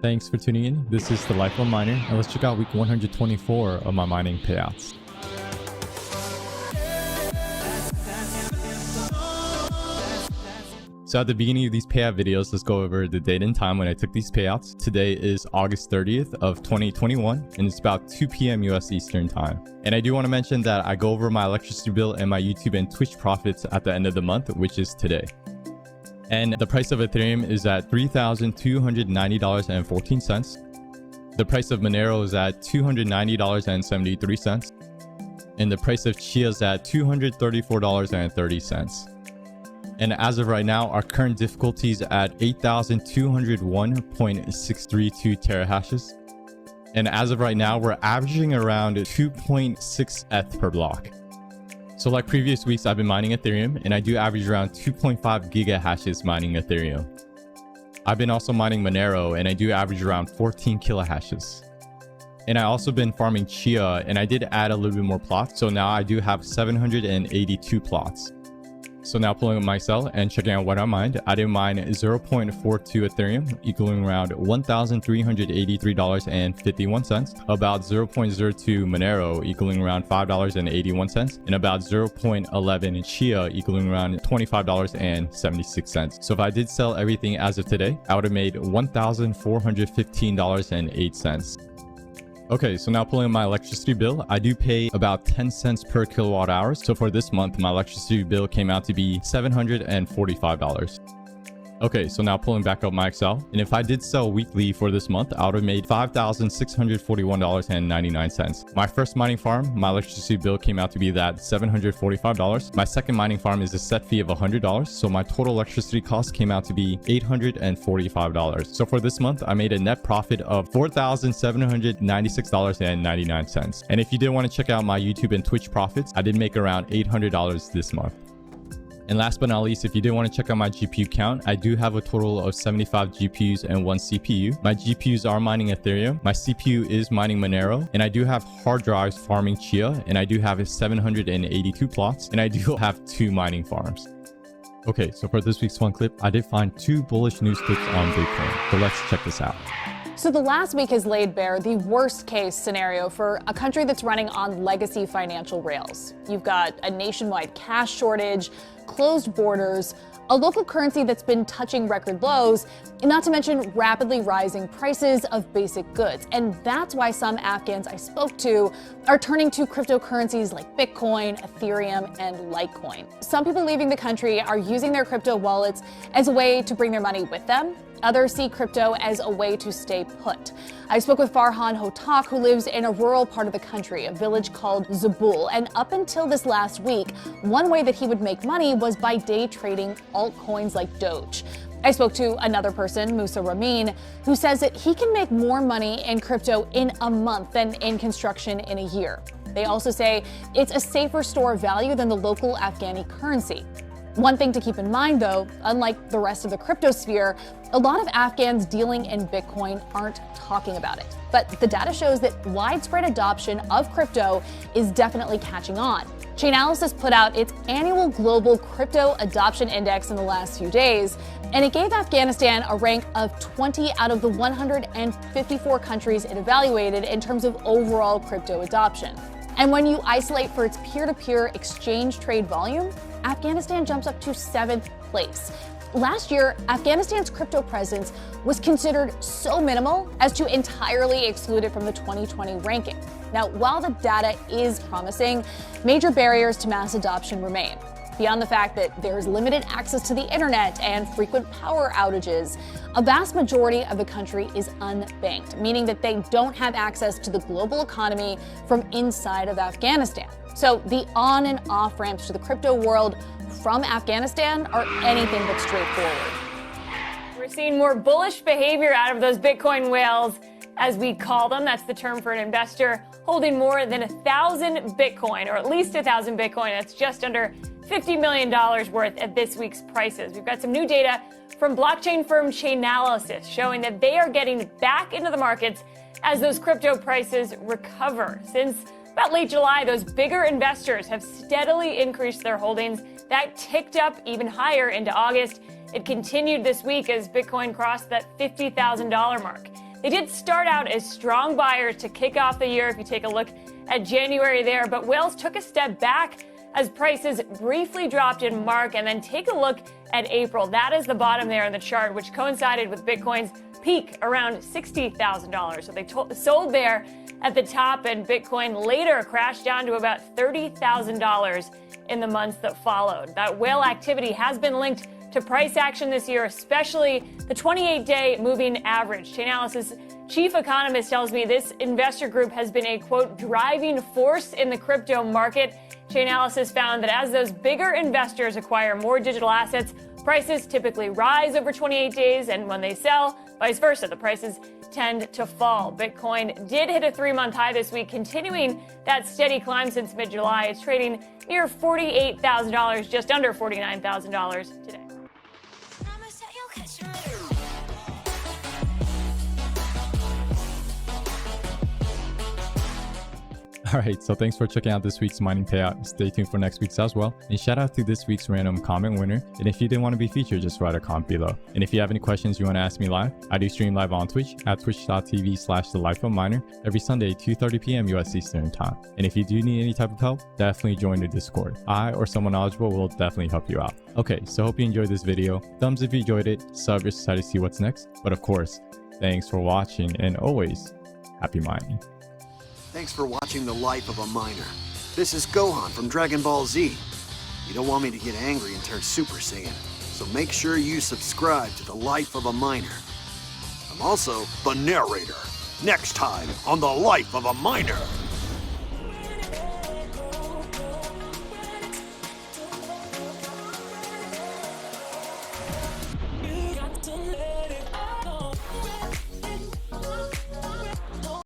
Thanks for tuning in. This is the Life of a Miner, and let's check out week 124 of my mining payouts. So at the beginning of these payout videos, let's go over the date and time when I took these payouts. Today is August 30th of 2021, and it's about 2 p.m. US Eastern time. And I do want to mention that I go over my electricity bill and my YouTube and Twitch profits at the end of the month, which is today. And the price of Ethereum is at $3,290.14. The price of Monero is at $290.73. And the price of Chia is at $234.30. And as of right now, our current difficulty is at 8,201.632 terahashes. And as of right now, we're averaging around 2.6 ETH per block. So like previous weeks, I've been mining Ethereum, and I do average around 2.5 gigahashes mining Ethereum. I've been also mining Monero, and I do average around 14 kilohashes. And I also been farming Chia, and I did add a little bit more plots, so now I do have 782 plots. So now pulling up my Excel and checking out what I mined, I did mine 0.42 Ethereum, equaling around $1,383.51, about 0.02 Monero, equaling around $5.81, and about 0.11 Chia, equaling around $25.76. So if I did sell everything as of today, I would have made $1,415.08. Okay, so now pulling up my electricity bill, I do pay about 10 cents per kilowatt hour. So for this month, my electricity bill came out to be $745. Okay, so now pulling back up my Excel, and if I did sell weekly for this month, I would have made $5,641.99. My first mining farm, my electricity bill came out to be that $745. My second mining farm is a set fee of $100, so my total electricity cost came out to be $845. So for this month, I made a net profit of $4,796.99. And if you did want to check out my YouTube and Twitch profits, I did make around $800 this month. And last but not least, if you did want to check out my GPU count, I do have a total of 75 GPUs and 1 CPU. My GPUs are mining Ethereum, my CPU is mining Monero, and I do have hard drives farming Chia, and I do have 782 plots, and I do have 2 mining farms. Okay, so for this week's fun clip, I did find 2 bullish news clips on Bitcoin. So let's check this out. So the last week has laid bare the worst case scenario for a country that's running on legacy financial rails. You've got a nationwide cash shortage, closed borders, a local currency that's been touching record lows, and not to mention rapidly rising prices of basic goods. And that's why some Afghans I spoke to are turning to cryptocurrencies like Bitcoin, Ethereum, and Litecoin. Some people leaving the country are using their crypto wallets as a way to bring their money with them. Others see crypto as a way to stay put. I spoke with Farhan Hotak, who lives in a rural part of the country, a village called Zabul. And up until this last week, one way that he would make money was by day trading altcoins like Doge. I spoke to another person, Musa Ramin, who says that he can make more money in crypto in a month than in construction in a year. They also say it's a safer store of value than the local Afghani currency. One thing to keep in mind, though, unlike the rest of the crypto sphere, a lot of Afghans dealing in Bitcoin aren't talking about it. But the data shows that widespread adoption of crypto is definitely catching on. Chainalysis put out its annual Global Crypto Adoption Index in the last few days, and it gave Afghanistan a rank of 20 out of the 154 countries it evaluated in terms of overall crypto adoption. And when you isolate for its peer-to-peer exchange trade volume, Afghanistan jumps up to 7th place. Last year, Afghanistan's crypto presence was considered so minimal as to entirely exclude it from the 2020 ranking. Now, while the data is promising, major barriers to mass adoption remain. Beyond the fact that there's limited access to the internet and frequent power outages, a vast majority of the country is unbanked, meaning that they don't have access to the global economy from inside of Afghanistan. So the on and off ramps to the crypto world from Afghanistan are anything but straightforward. We're seeing more bullish behavior out of those Bitcoin whales, as we call them. That's the term for an investor holding more than 1,000 Bitcoin, or at least 1,000 Bitcoin. That's just under $50 million worth at this week's prices. We've got some new data from blockchain firm Chainalysis showing that they are getting back into the markets as those crypto prices recover. Since about late July, those bigger investors have steadily increased their holdings. That ticked up even higher into August. It continued this week as Bitcoin crossed that $50,000 mark. They did start out as strong buyers to kick off the year if you take a look at January there, but whales took a step back as prices briefly dropped in March, and then take a look at April. That is the bottom there in the chart, which coincided with Bitcoin's peak around $60,000. So they sold there at the top, and Bitcoin later crashed down to about $30,000 in the months that followed. That whale activity has been linked to price action this year, especially the 28-day moving average. Chainalysis chief economist tells me this investor group has been a, quote, driving force in the crypto market. Chainalysis found that as those bigger investors acquire more digital assets, prices typically rise over 28 days, and when they sell, vice versa, the prices tend to fall. Bitcoin did hit a 3-month high this week, continuing that steady climb since mid-July. It's trading near $48,000, just under $49,000 today. Alright, so thanks for checking out this week's mining payout. Stay tuned for next week's as well. And shout out to this week's random comment winner. And if you didn't want to be featured, just write a comment below. And if you have any questions you want to ask me live, I do stream live on Twitch at twitch.tv/thelifeofminer every Sunday, 2:30 p.m. US Eastern Time. And if you do need any type of help, definitely join the Discord. I or someone eligible will definitely help you out. Okay, so hope you enjoyed this video. Thumbs if you enjoyed it, sub if you're excited to see what's next. But of course, thanks for watching, and always, happy mining. Thanks for watching The Life of a Miner. This is Gohan from Dragon Ball Z. You don't want me to get angry and turn Super Saiyan, so make sure you subscribe to The Life of a Miner. I'm also the narrator. Next time on The Life of a Miner.